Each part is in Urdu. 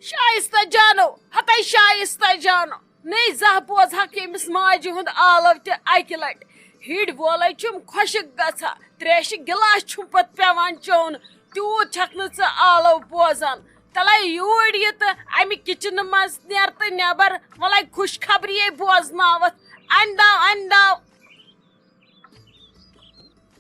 شائستہ جانو ہتائی شائستہ جانو نئی زہ بوز ہا کمس ماجہ ہند آلو تہ اکہ لٹ ہڈ وولے چھم خوشک گژھان تریش گلاس چھم پت پیوان چون تیوت چھک نہ ژٕ آلو بوزان تلے یور یہ تو امہ کچن مز نیر تو نیبر ولے خوش خبری بوزناوت انداو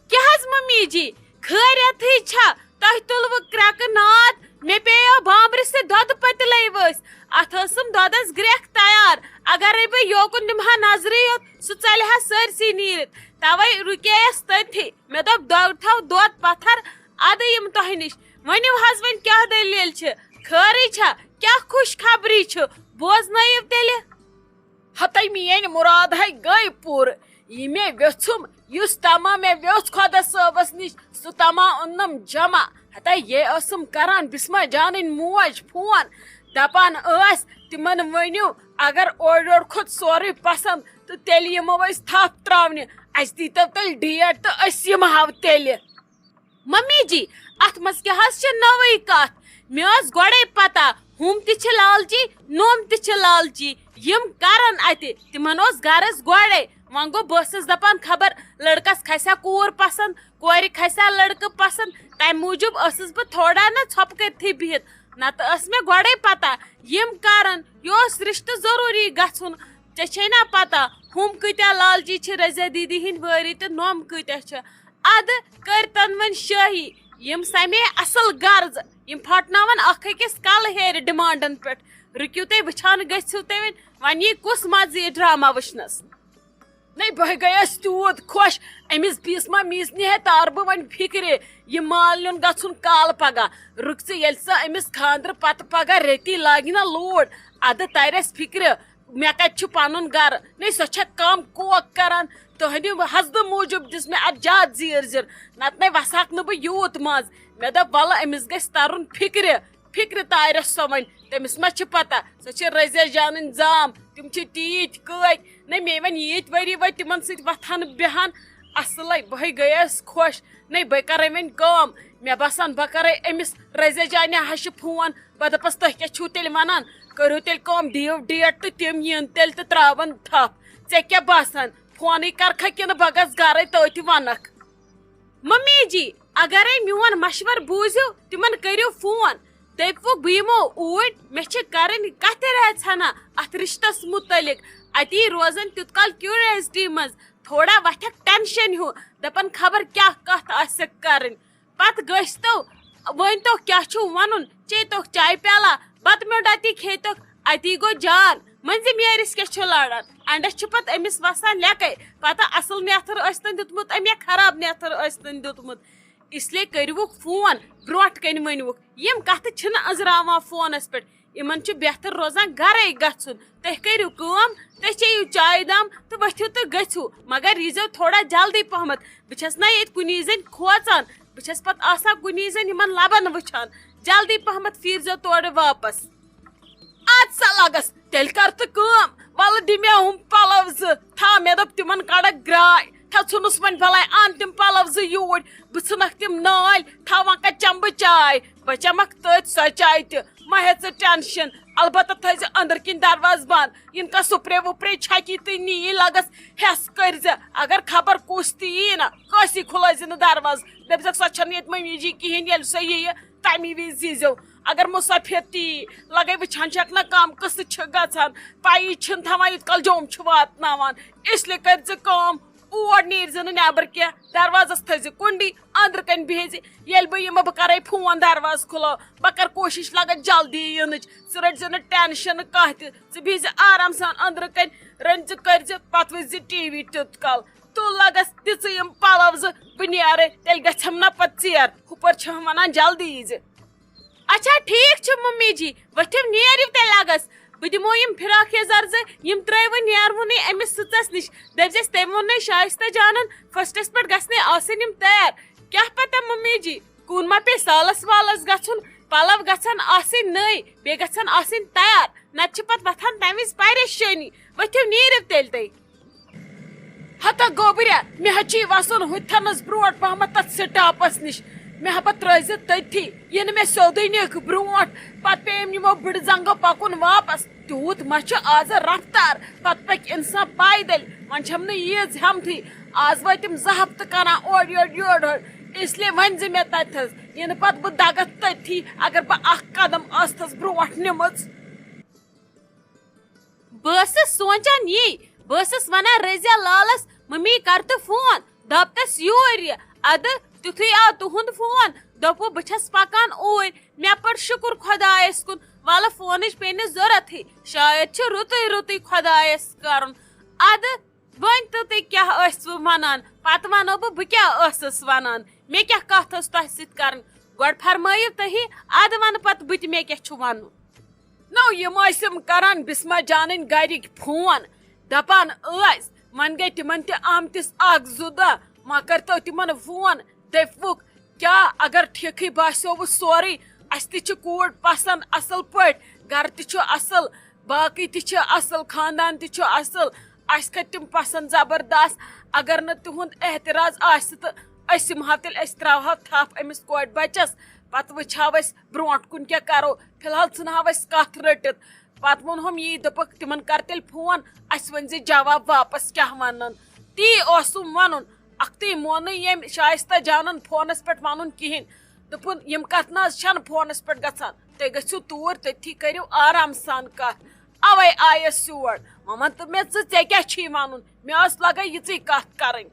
کیا حض ممی جی خیریت چھا تہ تلو کرک ناد مے پیو بامبر سے دود پتلے ورس ات ٲسم دودس گریکھ تیار اگرے بہ یوکن دمہا نظری یوت سہ ژلہا سرسی نیرت توے رکیس تتھی مے دپ تھو دود پتھر اد یم تہ نش ونیو حض ون کیا دلیل چھ خیری چھا کیا خوش خبری چھ بوزنٲیو تیلہِ ہتائی میٲنۍ مراد ہے گٔے پوٗرٕ یہ مے ویژھُم یُس تما مے ویوٚژھ خۄدا صٲبس نش سُہ تما اوٚننم جمع ہتائی یہ ٲسم کران بسما جانٕنۍ موج فون دپان ٲس تمن ؤنِو اگر اورٕ یورٕ کھوٚت سورُے پسند تہٕ تیٚلہِ یِمو أسۍ تھپھ تراونہِ اسہِ دیٖتو تیٚلہِ ڈیٹ تہٕ أسۍ یِمہو تیٚلہِ ممی جی ات مز کیا حظ چھ نوٕے کتھ مے ٲس گۄڈے پتہ ہُم تہِ چھِ لالچی نوٚم تہِ چھِ لالچی یم کرن اتہِ تمن اوس غرض گۄڈے وۄنۍ گوٚو بہٕ ٲسٕس دپان خبر لڑکس کھسیا کوٗر پسند کورِ کھسیا لڑکہٕ پسند تمہِ موٗجوٗب ٲسٕس بہٕ تھوڑا نہ ژھۄپہٕ کٔرتھٕے بِہِتھ نتہٕ ٲس مےٚ گۄڈے پتہ یم کرن یہِ اوس رشتہٕ ضروٗری گژھُن ژےٚ چھے نا پتہ ہُم کۭتیاہ لالچی چھِ رضیہ دیدی ہٕنٛدۍ وٲری تہٕ نوٚم کۭتیاہ چھِ ادٕ کٔرتن وۄنۍ شٲہی یم سمے اصل غرض یم پھٹناون اکھ أکِس کلہٕ ہیرِ ڈِمانڈن پٮ۪ٹھ رُکِو تُہۍ وٕچھان گٔژھِو تُہۍ وۄنۍ یی کُس مزٕ یہِ ڈرامہ وٕچھنس نہیں بہ گٔیس تیوٗت خۄش أمِس بیٚیِس ما میٖژنہِ ہے تار بہٕ وۄنۍ فِکرِ یہِ مال نیُن گژھُن کالہٕ پگاہ رُک ژٕ ییٚلہِ سۄ أمِس خانٛدرٕ پتہٕ پگاہ ریٚتی لاگہِ نا لوٗر ادٕ ترٮ۪س فِکرِ مےٚ کتہِ چھُ پنُن گرٕ نہیں سۄ چھےٚ کم کوک کران تُہنٛدِ حسدٕ موٗجوٗب دِژ مےٚ اتھ زیادٕ زیٖر زِر نتہٕ نے وسہاکھ نہٕ بہٕ یوٗت مز مےٚ دوٚپ ولہٕ أمِس گژھِ ترُن فِکرِ تارٮ۪س سۄ وۄنۍ تٔمِس ما چھِ پتہ سۄ چھِ رضیہ جانٕنۍ زام تِم چھِ تیٖتۍ کٲتۍ نہیں مے وۄنۍ ییٖتۍ ؤری وٲتۍ تِمن سۭتۍ وۄتھان بیہان اصلے بہے گٔیس خۄش نہیں بہٕ کرے وۄنۍ کٲم مےٚ باسان بہٕ کرے أمِس رضیہ جانہِ ہشہِ فون بہٕ دپس تُہۍ کیٛاہ چھُو تیٚلہِ ونان کٔرِو تیٚلہِ کٲم دِیِو ڈیٹ تہٕ تِم یِن تیٚلہِ تہٕ تراون تھپھ ژےٚ کیٛاہ باسان فونٕے کرکھا کِنہٕ بہٕ گژھٕ گرے تٔتھۍ ونکھ ممی جی اگرے میون مشور بوٗزِو تِمن کٔرِو فون دٔپوُکھ بہٕ یِمو اوٗرۍ مےٚ چھِ کرٕنۍ کتھِ رژھ ہنا اتھ رشتس متعلق اتی روزن تیوٗت کال کیوریوسٹی منٛز تھوڑا وتھکھ ٹینشن ہیوٗ دپان خبر کیٛاہ کتھ آسٮ۪کھ کرٕنۍ پتہٕ گٔژھۍتو ؤنۍتو کیٛاہ چھُو ونُن چیٚیتوکھ چاے پیالہ بتہٕ میوٚنٛڈ اتی کھیٚیتوکھ اتی گوٚو جان مٔنزِم یٲرِس کیٛاہ چھُ لڑان انڈس چھُ پتہٕ أمِس وسان لیٚکے پتہٕ اصل نیتھر ٲسۍتن دیُتمُت أمۍ یا خراب نیتھر ٲسۍتن دیُتمُت اسلیے کٔرۍوُکھ فون برونٛٹھ کنہِ ؤنۍوُکھ یم کتھٕ چھِنہٕ أنزراوان فونس پٮ۪ٹھ یمن چھُ بہتر روزان گرے گژھُن تُہۍ کٔرِو کٲم تُہۍ چیٚیِو چایہِ دام تہٕ ؤتھِو تہٕ گٔژھِو مگر ییٖزیو تھوڑا جلدی پہمتھ بہٕ چھس نا ییٚتہِ کُنی زٔنۍ کھوژان بہٕ چھس پتہٕ آسان کُنی زٔنۍ یِمن لبن وٕچھان جلدی پہمتھ پھیٖرزیو تورٕ واپس اد سا لگس تیٚلہِ کر ژٕ کٲم ولہٕ دِ مےٚ ہُم پلو زٕ تھاو مےٚ دوٚپ تِمن کڑکھ گراے تھا ژھٕنُس وۄنۍ بلاے ان تِم پلو زٕ یوٗرۍ بہٕ ژھٕنکھ تِم نٲلۍ تھاوان کا چمہٕ بہٕ چاے بہٕ چمکھ تٔتھۍ سۄ چاے تہِ ما ہے ژٕ ٹینشن البتہ تھٲیزِ أنٛدرٕ کِنۍ دروازٕ بنٛد یِن کا سُپرے وُپرے چھکی تہٕ نی لگس ہٮ۪س کٔرزِ اگر خبر کُس تہِ یی نا کٲنٛسی کھُلٲیزِ نہٕ دروازٕ دٔپزٮ۪کھ سۄ چھنہٕ ییٚتہِ مٔمی جی کہیٖنۍ ییٚلہِ سۄ یِیہِ تمی وِزِ ییٖزیو اگر مُسافِر تہِ یی لگے وٕچھان چھکھ نا کم قٕصہٕ چھِ گژھان پایی چھِنہٕ تھاوان یوٗت کال جوم چھُ واتناوان اسلیے کٔرزِ کٲم اور نیٖرزِ نہٕ نٮ۪بر کینٛہہ دروازس تھٲیزِ کُنڈی أنٛدرٕ کَنۍ بِہزِ ییٚلہِ بہٕ یِمہٕ بہٕ کرے فون دروازٕ کھُلو بہٕ کرٕ کوٗشش لگس جلدی یِنٕچ ژٕ رٔٹزِ نہٕ ٹینشن کانٛہہ تہِ ژٕ بِہزِ آرام سان أنٛدرٕ کَنۍ رٔنزِ کٔرزِ پتہٕ وٕچھزِ ٹی وی تیُت کال تُل لگس دِژٕ یِم پلو زٕ بہٕ نیرٕ تیٚلہِ گژھٮ۪م نا پتہٕ ژیر ہُپٲرۍ چھَم ونان جلدی ییٖزِ اچھا ٹھیٖک چھُ ممی جی ؤتھِو نیٖرِو تیٚلہِ لگس بہٕ دِمو یِم فراک یزار زٕ یِم ترٛٲیوٕ نیروُنٕے أمِس سٕژس نِش دٔپزٮ۪س تٔمۍ ووٚننَے شایستہ جانن فٔسٹس پٮ۪ٹھ گژھنَے آسٕنۍ یِم تیار کیٛاہ پتہ ممی جی کُن ما پیٚیہِ سالس والس گژھُن پلو گژھن آسٕنۍ نٔے بیٚیہِ گژھن آسٕنۍ تیار نتہٕ چھِ پتہٕ وتھان تمہِ وِزِ پریشٲنی ؤتھِو نیٖرِو تیٚلہِ تُہۍ ہتا گوبریا مےٚ حظ چھُے وسُن ہُتھنس برونٛٹھ پہمتھ تتھ سٹاپس نِش مے ہا پتہ ترٲے زِ تٔتھی یہِ نہٕ مےٚ سیوٚدُے نِکھ برونٛٹھ پتہٕ پیٚیِم یِمو بٕڈٕ زنٛگو پکُن واپس تیوٗت ما چھُ آز رفتار پتہٕ پکہِ انسان پایدٔلۍ وۄنۍ چھم نہٕ ییٖژ ہٮ۪متھٕے آز وٲتۍ تِم 2 ہفتہٕ کران اورٕ یورٕ اسلیے ؤنۍ زِ مےٚ تتھس یہِ نہٕ پتہٕ بہٕ دگتھ تٔتھی اگر بہٕ 1 قدم ٲسٕس برونٛٹھ نِمٕژ. بہٕ ٲسٕس سونٛچان یی بہٕ ٲسٕس ونان رضیہ لالس ممی کر تہٕ فون دپتس یور یہِ ادٕ تیُتھُے آو تُہُنٛد فون دوٚپوُ بہٕ چھس پکان اوٗرۍ مےٚ پٔر شُکر خۄدایس کُن ولہٕ فونٕچ پیٚیہِ نہٕ ضروٗرتھٕے شاید چھُ رُتُے خۄدایس کرُن ادٕ ؤنۍ تہٕ تُہۍ کیٛاہ ٲسوٕ ونان پتہٕ ونو بہٕ کیٛاہ ٲسٕس ونان مےٚ کیٛاہ کتھ ٲس تۄہہِ سۭتۍ کرٕنۍ گۄڈٕ فرمٲیِو تُہی ادٕ ونہٕ پتہٕ بہٕ تہِ مےٚ کیٛاہ چھُ ونُن. نو یِم ٲسِم کران بسما جانٕنۍ گرِکۍ فون دپان ٲسۍ وۄنۍ گٔے تِمن تہِ آمتِس 1-2 دۄہ ما کٔرتو تِمن فون دٔپۍوُکھ کیٛاہ اگر ٹھیٖکھٕے باسیووٕ سورُے اسہِ تہِ چھِ کوٗر پسنٛد اصل پٲٹھۍ گرٕ تہِ چھُ اصل باقٕے تہِ چھِ اصل خاندان تہِ چھُ اصل اسہِ کھٔتۍ تِم پسنٛد زبردست اگر نہٕ تُہُنٛد احتراز آسہِ تہٕ أسۍ یِمہو تیٚلہِ أسۍ تراوہو تھپھ أمِس کورِ بچس پتہٕ وٕچھہو أسۍ برونٛٹھ کُن کیٛاہ کرو فلحال ژھٕنہو أسۍ کتھ رٔٹِتھ پتہٕ ووٚنہوم یی دوٚپُکھ تِمن کر تیٚلہِ فون اسہِ ؤنۍ زِ جواب واپس کیٛاہ ونن تی اوسُم ونُن اکھتُے مون نہٕ ییٚمۍ شائستہ جانن فونس پٮ۪ٹھ ونُن کہیٖنۍ دوٚپُن یِم کتھ نہ حظ چھنہٕ فونس پٮ۪ٹھ گژھان تُہۍ گٔژھِو توٗرۍ تٔتھی کٔرِو آرام سان کتھ اوے آیس یور وۄنۍ ون تہٕ مےٚ ژےٚ کیٛاہ چھُے ونُن مےٚ ٲس لگان یِژٕے کتھ کرٕنۍ.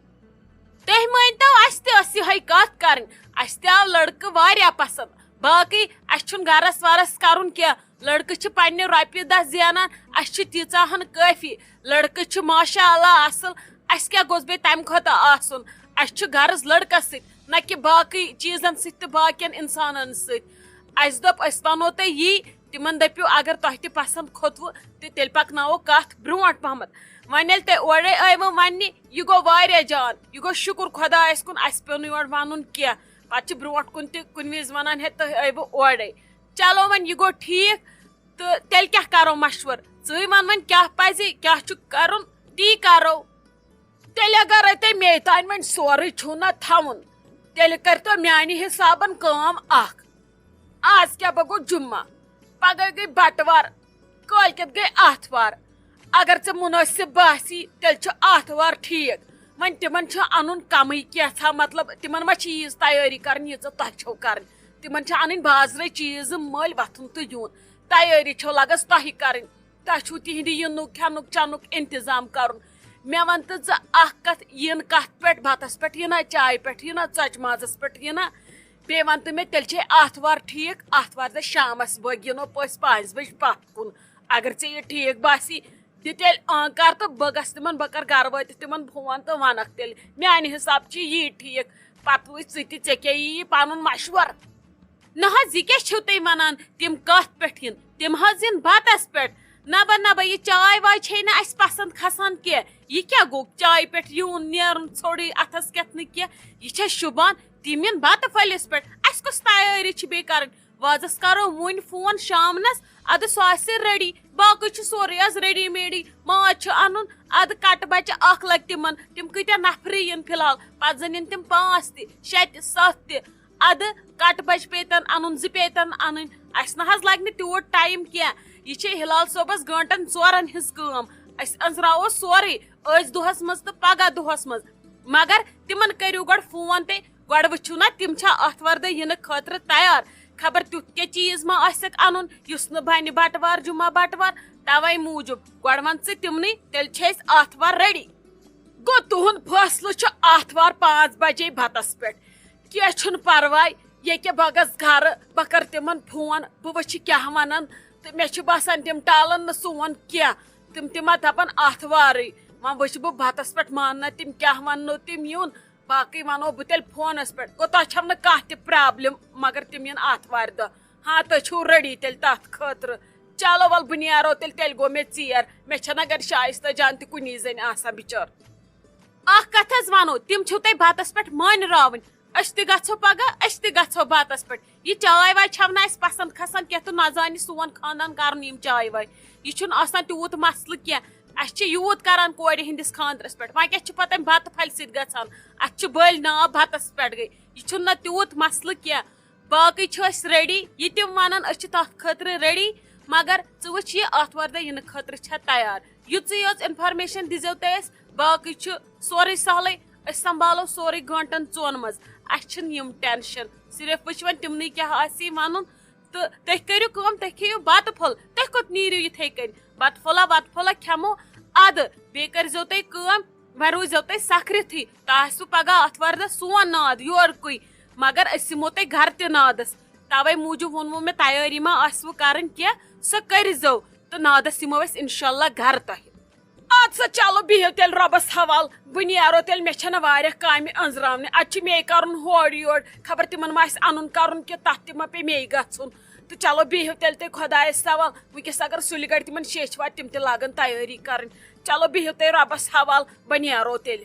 تُہۍ مٲنۍتو اسہِ تہِ ٲس یِہے کتھ کرٕنۍ اسہِ تہِ آو لڑکہٕ واریاہ پسنٛد باقٕے اسہِ چھُنہٕ گرس ورس کرُن کینٛہہ لڑکہٕ چھِ پننہِ رۄپیہِ 10 زینان اسہِ چھِ تیٖژاہ ہن کٲفی لڑکہٕ چھِ ماشاء اللہ اصل اسہِ کیٛاہ گوٚژھ بیٚیہِ تمہِ کھۄتہٕ آسُن اسہِ چھُ غرض لڑکس سۭتۍ نہ کہِ باقٕے چیٖزن سۭتۍ تہٕ باقین انسانن سۭتۍ اسہِ دوٚپ أسۍ ونو تۄہہِ یی تِمن دٔپِو اگر تۄہہِ تہِ پسنٛد کھوٚتوٕ تہٕ تیٚلہِ پکناوو کتھ برونٛٹھ پہمتھ وۄنۍ ییٚلہِ تُہۍ اورے آیوٕ وننہِ یہِ گوٚو واریاہ جان یہِ گوٚو شُکر خۄدایس کُن اسہِ پیوٚو نہٕ یورٕ ونُن کینٛہہ پتہٕ چھِ برونٛٹھ کُن تہِ کُنہِ وِزِ ونان ہے تُہۍ آیوٕ اورے چلو وۄنۍ یہِ گوٚو ٹھیٖک تہٕ تیٚلہِ کیٛاہ کرو مشور ژٕے ون وۄنۍ کیٛاہ پزِ کیٛاہ چھُ کرُن تی کرو تیٚلہِ اگرے تۄہہِ مے تانۍ وۄنۍ سورُے چھُو نہ تھاوُن تیٚلہِ کٔرۍتو میانہِ حسابن کٲم اکھ آز کیٛاہ گوٚو جُمعہ پگہہ گٔے بٹوار کٲلکٮ۪تھ گٔے آتھوار اگر ژےٚ مُنٲسِب باسی تیٚلہِ چھُ آتھوار ٹھیٖک وۄنۍ تِمن چھُ انُن کمٕے کینٛژھا مطلب تِمن ما چھِ ییٖژ تیٲری کرٕنۍ ییٖژاہ تۄہہِ چھو کرٕنۍ تِمن چھِ انٕنۍ بازرٕے چیٖزٕ مٔلۍ وۄتھُن تہٕ یُن تیٲری چھو لگس تۄہہِ کرٕنۍ تۄہہِ چھُو تِہنٛدِ یِنُک کھٮ۪نُک چٮ۪نُک انتظام کرُن مےٚ ون تہٕ ژٕ اکھ کتھ یِن کتھ پٮ۪ٹھ بتس پٮ۪ٹھ یِنا چایہِ پٮ۪ٹھ یِنا ژۄچہِ مازس پٮ۪ٹھ یِنا بیٚیہِ ون تہٕ مےٚ تیٚلہِ چھے آتھوار ٹھیٖک آتھوار دۄہ شامس بٲگۍ یِنو پٔژھۍ 5 بجہِ پتھ کُن اگر ژےٚ یہِ ٹھیٖک باسی دِ تیٚلہِ کر تہٕ بہٕ گژھٕ تِمن بہٕ کرٕ گرٕ وٲتِتھ تِمن فون تہٕ ونکھ تیٚلہِ میانہِ حساب چھُ یی ٹھیٖک پتہٕ وٕچھ ژٕ تہِ ژےٚ کیٛاہ یی پنُن مشور. نہ حظ یہِ کیٛاہ چھِو تُہۍ ونان تِم کتھ پٮ۪ٹھ یِن تِم حظ یِن بتس پٮ۪ٹھ نبہ یہِ چاے واے چھے نہٕ اسہِ پسنٛد کھسان کینٛہہ یہِ کیٛاہ گوٚو چایہِ پٮ۪ٹھ یُن نیرُن ژھوٚرُے اتھس کٮ۪تھ نہٕ کینٛہہ یہِ چھا شوٗبان تِم یِن بتہٕ پھٔلِس پٮ۪ٹھ اسہِ کۄس تیٲری چھِ بیٚیہِ کرٕنۍ وازس کرو وُنۍ فون شامنس ادٕ سُہ آسہِ ریڈی باقٕے چھُ سورُے حظ ریڈی میڈی ماز چھُ انُن ادٕ کٹہٕ بچہِ اکھ لگہِ تِمن تِم کۭتیاہ نفری یِن فلحال پتہٕ زن یِن تِم 5 تہِ 6 تہِ 7 تہِ ادٕ کٹہٕ بچہِ پیتن انُن 2 پیتن انٕنۍ اسہِ نہ حظ لگہِ نہٕ تیوٗت ٹایم کینٛہہ یہِ چھِ ہلال صٲبس 2 گٲنٛٹن ہِنٛز کٲم أسۍ أنٛزراوو سورُے أزۍ دۄہس منٛز تہٕ پگاہ دۄہس منٛز مگر تِمن کٔرِو گۄڈٕ فون تُہۍ گۄڈٕ وٕچھِو نا تِم چھا آتھوار دۄہ یِنہٕ خٲطرٕ تیار خبر تیُتھ کینٛہہ چیٖز ما آسٮ۪کھ انُن یُس نہٕ بنہِ بٹوار جمعہ بٹوار توے موٗجوٗب گۄڈٕ ون ژٕ تِمنٕے تیٚلہِ چھِ أسۍ آتھوار ریڈی. گوٚو تُہُنٛد فٲصلہٕ چھُ آتھوار 5 بجے بتس پٮ۪ٹھ کینٛہہ چھُنہٕ پرواے ییٚکیٛاہ بہٕ گژھٕ گرٕ بہٕ کرٕ تِمن فون بہٕ وٕچھِ کیٛاہ ونن تہٕ مےٚ چھُ باسان تِم ٹالن نہٕ سون کینٛہہ تِم ما دپن آتھوارٕے وۄنۍ وٕچھِ بہٕ بتس پٮ۪ٹھ ماننا تِم کیٛاہ وننو تِم یُن باقٕے ونو بہٕ تیٚلہِ فونس پٮ۪ٹھ گوٚو تۄہہِ چھو نہٕ کانٛہہ تہِ پرابلِم مگر تِم یِن آتھوارِ دۄہ ہاں تُہۍ چھِو ریڈی تیٚلہِ تتھ خٲطرٕ چلو ول بہٕ نیرو تیٚلہِ گوٚو مےٚ ژیر مےٚ چھنہ گرِ شائستہ جان تہِ کُنی زٔنۍ آسان بِچٲر. اکھ کتھ حظ ونو تِم چھِو تۄہہِ بتس پٮ۪ٹھ مٲنراوٕنۍ أسۍ تہِ گژھو پگاہ أسۍ تہِ گژھو بتس پٮ۪ٹھ یہِ چاے واے چھو نہٕ اسہِ پسنٛد کھسان کینٛہہ تہٕ نہ زانہِ سون خاندان کرُن یِم چاے واے یہِ چھُنہٕ آسان تیوٗت مسلہٕ کینٛہہ اس یوت کران کورِ ہندس خاندرس پہ وے کیا پتہ بتہ پھل ست گژھان ات بل ناو بتس پہ گئی یہ نا تیوت مسلہ کی باقی ریڈی یہ تم ونان تر خاطر ریڈی مگر وچ یہ اتوار دہ ین خاطر چھا تیار یوژے یوت انفارمیشن دیزو تس باقی سورے سہلے اس سنبھالو سورے گھنٹن ژون مز اچھن یم ٹینشن صرف وچ ون تمنی کیا آسی ونن تو تھی کرو کم تھی کھیو بتہ پھل تھی کوت نیرو یتھے کن بتہ پھلا کھمو اد بی کرزو تھی کم وی روزو تھی سکھرتھی تو آسو پگہ اتوار دہ سون ناد یورکے مگر اس یمو تھی گھر تہ نادس توے موجوب ونمو میں تیاری ما آسو کرن کی سو کرزو تو نادس یمو اس انشاءاللہ گھر تہ اد سا چلو بہو تیل ربس حوال بہ نیرو تیل مے چھنہ واریاہ کامہ انزراونہ ات مے کرن ہور یور خبر تمن ما آسہ انن کرن کہ تتھ تہ ما پے مے گژھن تو چلو بہو تیل تھی خدایس حوال ونکس اگر سُلہِ گڑِ تمن شیچھ واتہِ تم تہ لاگن تیاری کرن چلو بہو تیل ربس حوال بہ نیرو تیل